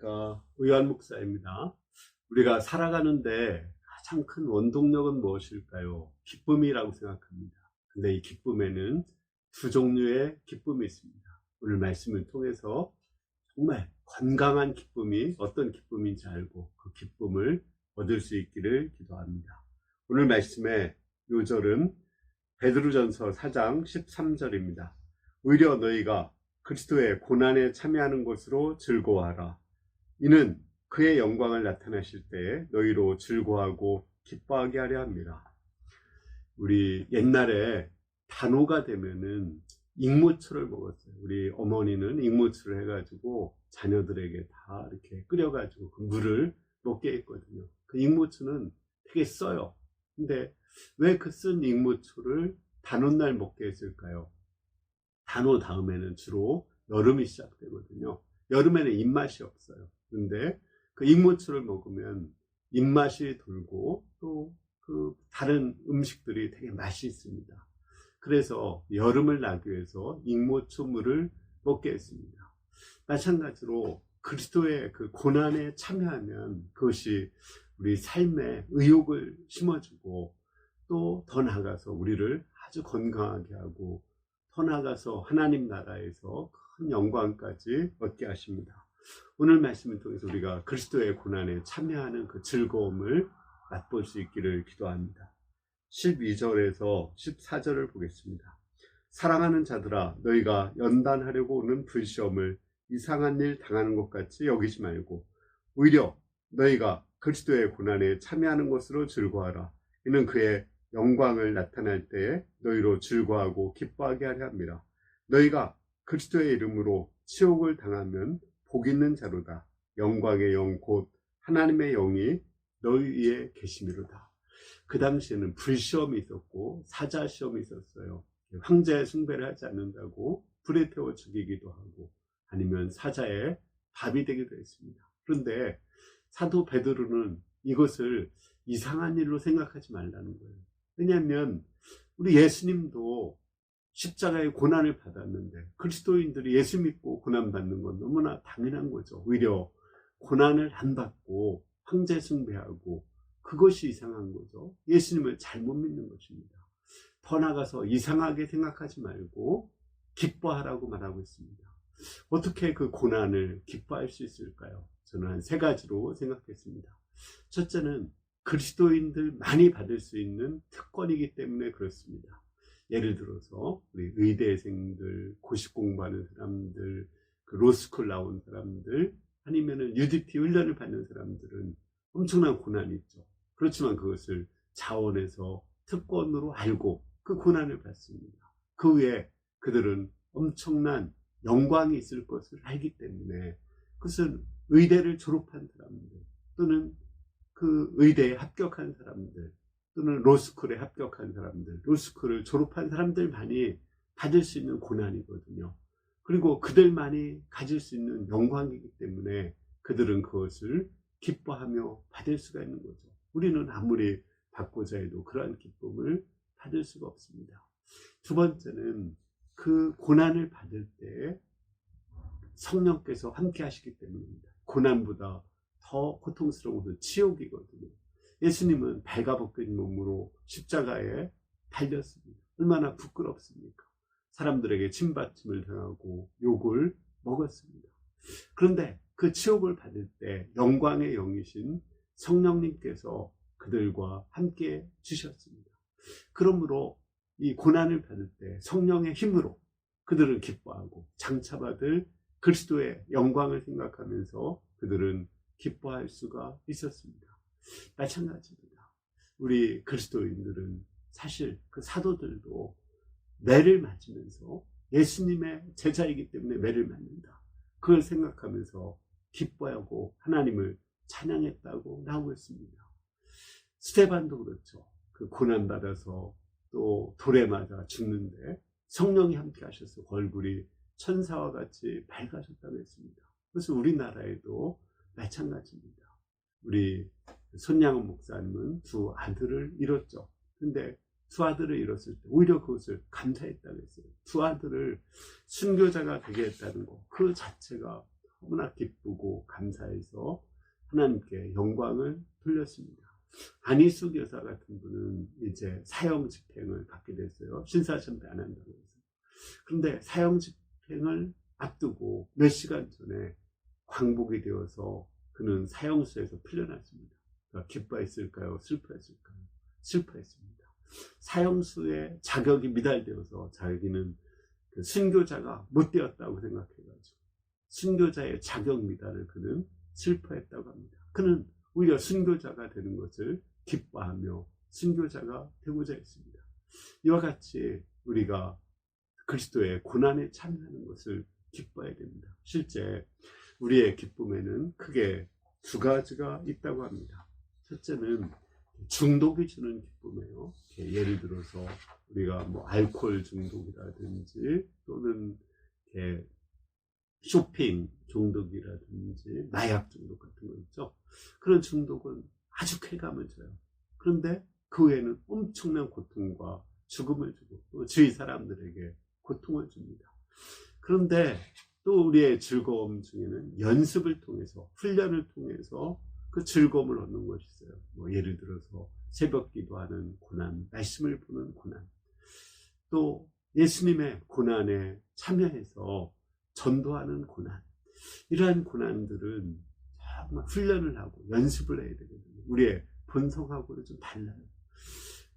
안녕하십니까. 의완 목사입니다. 우리가 살아가는데 가장 큰 원동력은 무엇일까요? 기쁨이라고 생각합니다. 근데 이 기쁨에는 두 종류의 기쁨이 있습니다. 오늘 말씀을 통해서 정말 건강한 기쁨이 어떤 기쁨인지 알고 그 기쁨을 얻을 수 있기를 기도합니다. 오늘 말씀의 요절은 베드로전서 4장 13절입니다. 오히려 너희가 그리스도의 고난에 참여하는 것으로 즐거워하라. 이는 그의 영광을 나타내실 때에 너희로 즐거워하고 기뻐하게 하려 합니다. 우리 옛날에 단오가 되면은 익모초를 먹었어요. 우리 어머니는 익모초를 해가지고 자녀들에게 다 이렇게 끓여가지고 그 물을 먹게 했거든요. 그 익모초는 되게 써요. 근데 왜 그 쓴 익모초를 단오날 먹게 했을까요? 단오 다음에는 주로 여름이 시작되거든요. 여름에는 입맛이 없어요. 근데 그 익모초를 먹으면 입맛이 돌고 또 그 다른 음식들이 되게 맛이 있습니다. 그래서 여름을 나기 위해서 익모초물을 먹게 했습니다. 마찬가지로 그리스도의 그 고난에 참여하면 그것이 우리 삶에 의욕을 심어주고 또 더 나아가서 우리를 아주 건강하게 하고 더 나아가서 하나님 나라에서 큰 영광까지 얻게 하십니다. 오늘 말씀을 통해서 우리가 그리스도의 고난에 참여하는 그 즐거움을 맛볼 수 있기를 기도합니다. 12절에서 14절을 보겠습니다. 사랑하는 자들아, 너희가 연단하려고 오는 불시험을 이상한 일 당하는 것 같이 여기지 말고 오히려 너희가 그리스도의 고난에 참여하는 것으로 즐거워하라. 이는 그의 영광을 나타날 때에 너희로 즐거워하고 기뻐하게 하려 합니다. 너희가 그리스도의 이름으로 치욕을 당하면 복 있는 자로다. 영광의 영 곧 하나님의 영이 너희 위에 계심이로다. 그 당시에는 불시험이 있었고 사자시험이 있었어요. 황제의 숭배를 하지 않는다고 불에 태워 죽이기도 하고 아니면 사자의 밥이 되기도 했습니다. 그런데 사도 베드로는 이것을 이상한 일로 생각하지 말라는 거예요. 왜냐하면 우리 예수님도 십자가의 고난을 받았는데 그리스도인들이 예수 믿고 고난받는 건 너무나 당연한 거죠. 오히려 고난을 안 받고 황제 숭배하고 그것이 이상한 거죠. 예수님을 잘못 믿는 것입니다. 더 나아가서 이상하게 생각하지 말고 기뻐하라고 말하고 있습니다. 어떻게 그 고난을 기뻐할 수 있을까요? 저는 한 세 가지로 생각했습니다. 첫째는 그리스도인들 많이 받을 수 있는 특권이기 때문에 그렇습니다. 예를 들어서 우리 의대생들, 고시 공부하는 사람들, 그 로스쿨 나온 사람들, 아니면은 UDT 훈련을 받는 사람들은 엄청난 고난이 있죠. 그렇지만 그것을 자원에서 특권으로 알고 그 고난을 받습니다. 그 후에 그들은 엄청난 영광이 있을 것을 알기 때문에 그것은 의대를 졸업한 사람들 또는 그 의대에 합격한 사람들 또는 로스쿨에 합격한 사람들, 로스쿨을 졸업한 사람들만이 받을 수 있는 고난이거든요. 그리고 그들만이 가질 수 있는 영광이기 때문에 그들은 그것을 기뻐하며 받을 수가 있는 거죠. 우리는 아무리 받고자 해도 그러한 기쁨을 받을 수가 없습니다. 두 번째는 그 고난을 받을 때 성령께서 함께 하시기 때문입니다. 고난보다 더 고통스러운 것은 치욕이거든요. 예수님은 발가벗긴 몸으로 십자가에 달렸습니다. 얼마나 부끄럽습니까? 사람들에게 침받침을 당하고 욕을 먹었습니다. 그런데 그 치욕을 받을 때 영광의 영이신 성령님께서 그들과 함께 주셨습니다. 그러므로 이 고난을 받을 때 성령의 힘으로 그들은 기뻐하고 장차받을 그리스도의 영광을 생각하면서 그들은 기뻐할 수가 있었습니다. 마찬가지입니다. 우리 그리스도인들은 사실 그 사도들도 매를 맞으면서 예수님의 제자이기 때문에 매를 맞는다. 그걸 생각하면서 기뻐하고 하나님을 찬양했다고 나오고 있습니다. 스데반도 그렇죠. 그 고난받아서 또 돌에 맞아 죽는데 성령이 함께 하셔서 얼굴이 천사와 같이 밝아졌다고 했습니다. 그래서 우리나라에도 마찬가지입니다. 우리 손양은 목사님은 두 아들을 잃었죠. 근데 두 아들을 잃었을 때 오히려 그것을 감사했다고 했어요. 두 아들을 순교자가 되게 했다는 것, 그 자체가 너무나 기쁘고 감사해서 하나님께 영광을 돌렸습니다. 안희숙 여사 같은 분은 이제 사형 집행을 받게 됐어요. 신사참배 안 한다고 해서. 그런데 사형 집행을 앞두고 몇 시간 전에 광복이 되어서 그는 사형수에서 풀려났습니다. 그러니까 기뻐했을까요? 슬퍼했을까요? 슬퍼했습니다. 사형수의 자격이 미달되어서 자기는 그 순교자가 못 되었다고 생각해가지고 순교자의 자격 미달을 그는 슬퍼했다고 합니다. 그는 오히려 순교자가 되는 것을 기뻐하며 순교자가 되고자 했습니다. 이와 같이 우리가 그리스도의 고난에 참여하는 것을 기뻐해야 됩니다. 실제 우리의 기쁨에는 크게 두 가지가 있다고 합니다. 첫째는 중독이 주는 기쁨이에요. 예를 들어서 우리가 뭐 알코올 중독이라든지 또는 쇼핑 중독이라든지 마약 중독 같은 거 있죠. 그런 중독은 아주 쾌감을 줘요. 그런데 그 외에는 엄청난 고통과 죽음을 주고 또 주위 사람들에게 고통을 줍니다. 그런데 또 우리의 즐거움 중에는 연습을 통해서 훈련을 통해서 그 즐거움을 얻는 것이 있어요. 뭐 예를 들어서 새벽 기도하는 고난, 말씀을 보는 고난, 또 예수님의 고난에 참여해서 전도하는 고난, 이러한 고난들은 정말 훈련을 하고 연습을 해야 되거든요. 우리의 본성하고는 좀 달라요.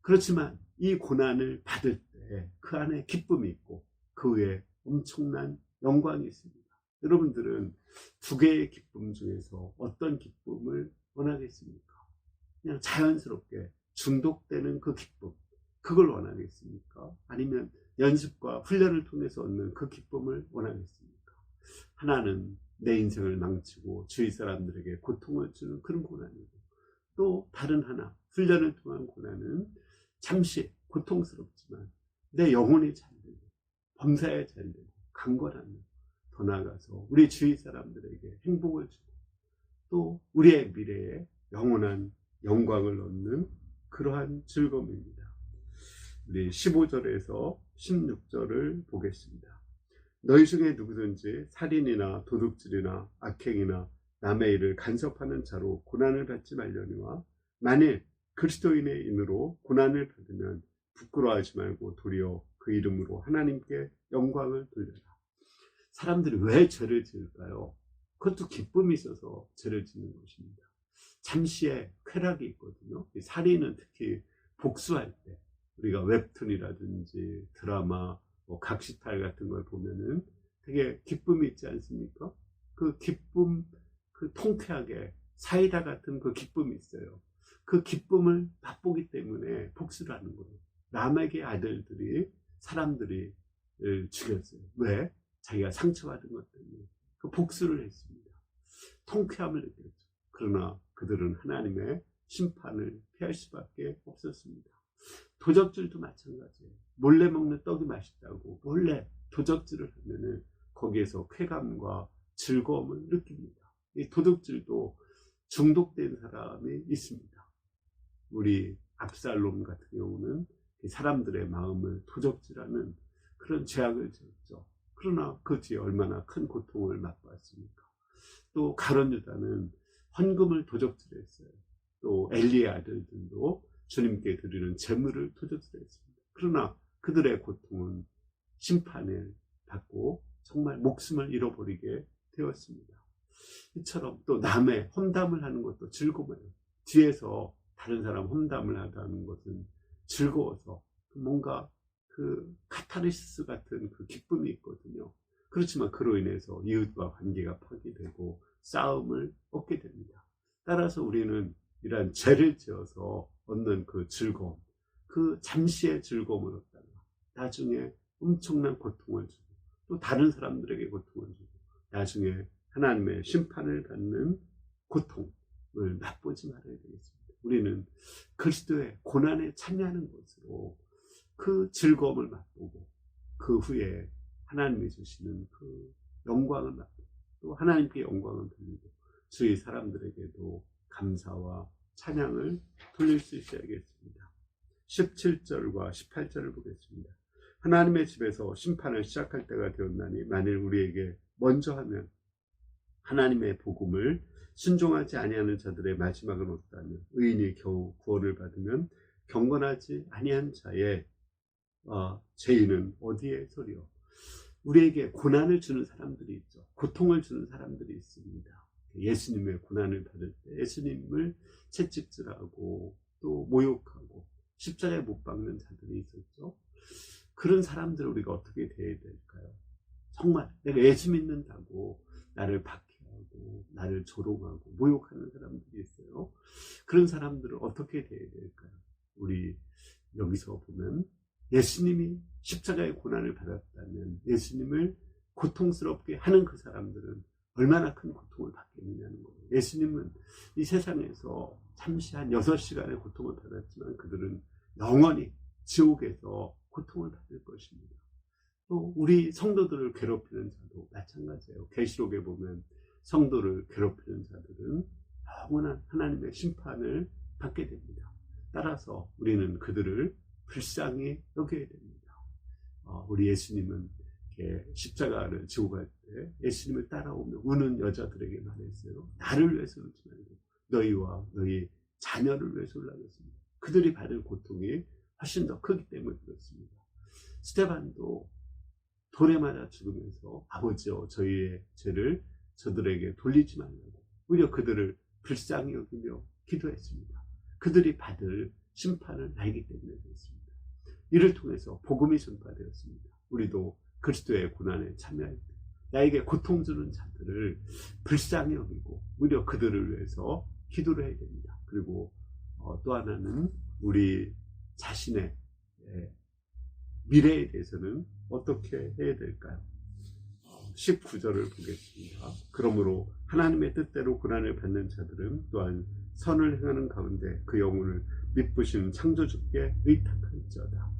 그렇지만 이 고난을 받을 때 그 안에 기쁨이 있고 그 외에 엄청난 영광이 있습니다. 여러분들은 두 개의 기쁨 중에서 어떤 기쁨을 원하겠습니까? 그냥 자연스럽게 중독되는 그 기쁨, 그걸 원하겠습니까? 아니면 연습과 훈련을 통해서 얻는 그 기쁨을 원하겠습니까? 하나는 내 인생을 망치고 주위 사람들에게 고통을 주는 그런 고난이고, 또 다른 하나, 훈련을 통한 고난은 잠시 고통스럽지만 내 영혼이 잘되고 범사에 잘되고 강건하며 더 나아가서 우리 주위 사람들에게 행복을 주고 또 우리의 미래에 영원한 영광을 얻는 그러한 즐거움입니다. 우리 15절에서 16절을 보겠습니다. 너희 중에 누구든지 살인이나 도둑질이나 악행이나 남의 일을 간섭하는 자로 고난을 받지 말려니와 만일 그리스도인의 인으로 고난을 받으면 부끄러워하지 말고 도리어 그 이름으로 하나님께 영광을 돌려라. 사람들이 왜 죄를 지을까요? 그것도 기쁨이 있어서 죄를 짓는 것입니다. 잠시의 쾌락이 있거든요. 살인은 특히 복수할 때 우리가 웹툰이라든지 드라마, 각시탈 같은 걸 보면은 되게 기쁨이 있지 않습니까? 그 기쁨, 그 통쾌하게 사이다 같은 그 기쁨이 있어요. 그 기쁨을 맛보기 때문에 복수를 하는 거예요. 남에게 아들들이 사람들이 죽였어요. 왜? 자기가 상처받은 것 때문에 그 복수를 했습니다. 통쾌함을 느꼈죠. 그러나 그들은 하나님의 심판을 피할 수밖에 없었습니다. 도적질도 마찬가지예요. 몰래 먹는 떡이 맛있다고 몰래 도적질을 하면은 거기에서 쾌감과 즐거움을 느낍니다. 이 도둑질도 중독된 사람이 있습니다. 우리 압살롬 같은 경우는 사람들의 마음을 도적질하는 그런 죄악을 지었죠. 그러나 그 뒤에 얼마나 큰 고통을 맛보았습니까? 또 가룟 유다는 헌금을 도적질했어요. 또 엘리의 아들들도 주님께 드리는 제물을 도적질했습니다. 그러나 그들의 고통은 심판을 받고 정말 목숨을 잃어버리게 되었습니다. 이처럼 또 남의 험담을 하는 것도 즐거워요. 뒤에서 다른 사람 험담을 하다는 것은 즐거워서 뭔가 그 카타르시스 같은 그 기쁨이 있거든요. 그렇지만 그로 인해서 이웃과 관계가 파괴되고 싸움을 얻게 됩니다. 따라서 우리는 이러한 죄를 지어서 얻는 그 즐거움, 그 잠시의 즐거움을 얻다가 나중에 엄청난 고통을 주고 또 다른 사람들에게 고통을 주고 나중에 하나님의 심판을 받는 고통을 맛보지 말아야 되겠습니다. 우리는 그리스도의 고난에 참여하는 것으로 그 즐거움을 맛보고 그 후에 하나님이 주시는 그 영광을 맛보고 또 하나님께 영광을 돌리고 주위 사람들에게도 감사와 찬양을 돌릴 수 있어야겠습니다. 17절과 18절을 보겠습니다. 하나님의 집에서 심판을 시작할 때가 되었나니 만일 우리에게 먼저 하면 하나님의 복음을 순종하지 아니하는 자들의 마지막은 어떠하며 의인이 겨우 구원을 받으면 경건하지 아니한 자의 죄인은 어디에 서리요. 우리에게 고난을 주는 사람들이 있죠. 고통을 주는 사람들이 있습니다. 예수님의 고난을 받을 때 예수님을 채찍질하고 또 모욕하고 십자가에 못 박는 자들이 있었죠. 그런 사람들을 우리가 어떻게 대해야 될까요? 정말 내가 예수 믿는다고 나를 박해하고 나를 조롱하고 모욕하는 사람들이 있어요. 그런 사람들을 어떻게 대해야 될까요? 우리 여기서 보면 예수님이 십자가의 고난을 받았다면 예수님을 고통스럽게 하는 그 사람들은 얼마나 큰 고통을 받겠느냐는 거예요. 예수님은 이 세상에서 잠시 한 6시간의 고통을 받았지만 그들은 영원히 지옥에서 고통을 받을 것입니다. 또 우리 성도들을 괴롭히는 자도 마찬가지예요. 계시록에 보면 성도를 괴롭히는 자들은 영원한 하나님의 심판을 받게 됩니다. 따라서 우리는 그들을 불쌍히 여겨야 됩니다. 우리 예수님은 십자가를 지고 갈 때 예수님을 따라오며 우는 여자들에게 말했어요. 나를 위해서 울지 말고 너희와 너희 자녀를 위해서 울라겠습니다. 그들이 받을 고통이 훨씬 더 크기 때문에 그렇습니다. 스데반도 돌에 맞아 죽으면서 아버지여 저희의 죄를 저들에게 돌리지 말라고 오히려 그들을 불쌍히 여기며 기도했습니다. 그들이 받을 심판을 알기 때문에 그렇습니다. 이를 통해서 복음이 전파되었습니다. 우리도 그리스도의 고난에 참여할 때 나에게 고통 주는 자들을 불쌍히 여기고 오히려 그들을 위해서 기도를 해야 됩니다. 그리고 또 하나는 우리 자신의 미래에 대해서는 어떻게 해야 될까요? 19절을 보겠습니다. 그러므로 하나님의 뜻대로 고난을 받는 자들은 또한 선을 행하는 가운데 그 영혼을 미쁘신 창조주께 의탁할지어다.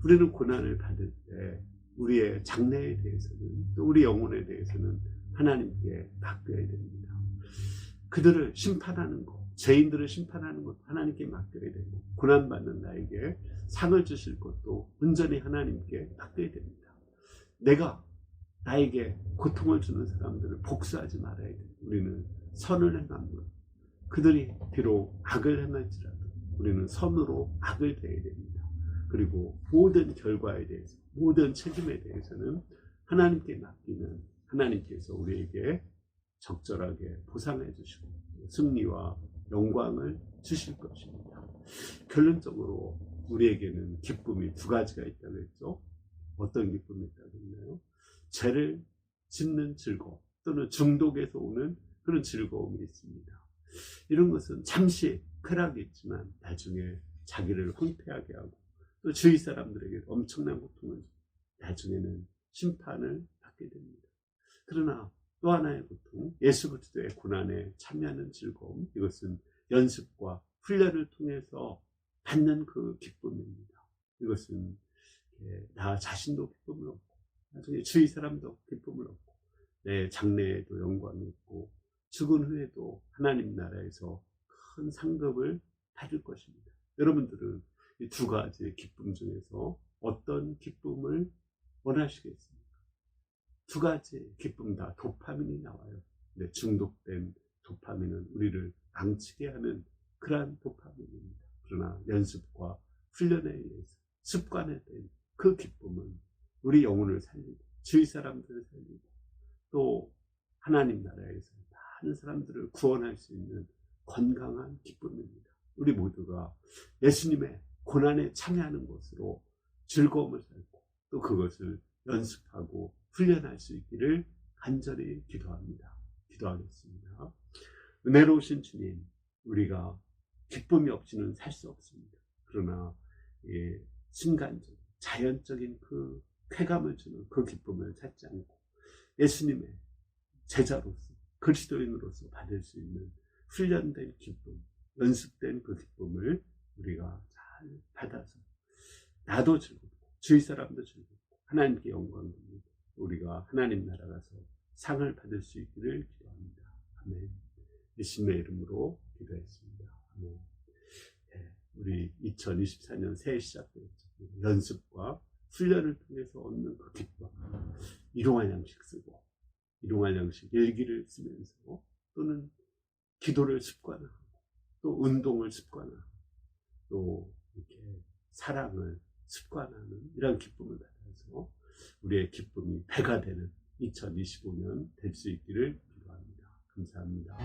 우리는 고난을 받을 때 우리의 장래에 대해서는 또 우리 영혼에 대해서는 하나님께 맡겨야 됩니다. 그들을 심판하는 것, 죄인들을 심판하는 것도 하나님께 맡겨야 되고 고난받는 나에게 상을 주실 것도 온전히 하나님께 맡겨야 됩니다. 내가 나에게 고통을 주는 사람들을 복수하지 말아야 됩니다. 우리는 선을 행하며 그들이 비록 악을 행할지라도 우리는 선으로 악을 대해야 됩니다. 그리고 모든 결과에 대해서 모든 책임에 대해서는 하나님께 맡기면 하나님께서 우리에게 적절하게 보상해 주시고 승리와 영광을 주실 것입니다. 결론적으로 우리에게는 기쁨이 두 가지가 있다고 했죠. 어떤 기쁨이 있다고 했나요? 죄를 짓는 즐거움 또는 중독에서 오는 그런 즐거움이 있습니다. 이런 것은 잠시 쾌락이 있지만 나중에 자기를 황폐하게 하고 또 주위 사람들에게 엄청난 고통을 주고 나중에는 심판을 받게 됩니다. 그러나 또 하나의 고통, 예수 그리스도의 고난에 참여하는 즐거움, 이것은 연습과 훈련을 통해서 받는 그 기쁨입니다. 이것은 나 자신도 기쁨을 얻고 나중에 주위 사람도 기쁨을 얻고 내 장래에도 영광이 있고 죽은 후에도 하나님 나라에서 큰 상급을 받을 것입니다. 여러분들은 이 두 가지 기쁨 중에서 어떤 기쁨을 원하시겠습니까? 두 가지 기쁨 다 도파민이 나와요. 근데 중독된 도파민은 우리를 망치게 하는 그러한 도파민입니다. 그러나 연습과 훈련에 의해서 습관에 대한 그 기쁨은 우리 영혼을 살리고 주위 사람들을 살리고 또 하나님 나라에서 많은 사람들을 구원할 수 있는 건강한 기쁨입니다. 우리 모두가 예수님의 고난에 참여하는 것으로 즐거움을 살고 또 그것을 연습하고 훈련할 수 있기를 간절히 기도합니다. 기도하겠습니다. 은혜로우신 주님, 우리가 기쁨이 없이는 살 수 없습니다. 그러나 순간적인 자연적인 그 쾌감을 주는 그 기쁨을 찾지 않고 예수님의 제자로서 그리스도인으로서 받을 수 있는 훈련된 기쁨, 연습된 그 기쁨을 우리가 잘 받아서 나도 즐겁고 주위 사람도 즐겁고 하나님께 영광 돌리고 우리가 하나님 나라 가서 상을 받을 수 있기를 기도합니다. 아멘. 예수님의 이름으로 기도했습니다. 아멘. 우리 2024년 새해 시작되었죠. 연습과 훈련을 통해서 얻는 그 기쁨, 일용할 양식 쓰고 일용할 양식 일기를 쓰면서 또는 기도를 습관화하고 또 운동을 습관화하고 또 이렇게 사랑을 습관하는 이런 기쁨을 받아서 우리의 기쁨이 배가 되는 2025년 될 수 있기를 기도합니다. 감사합니다.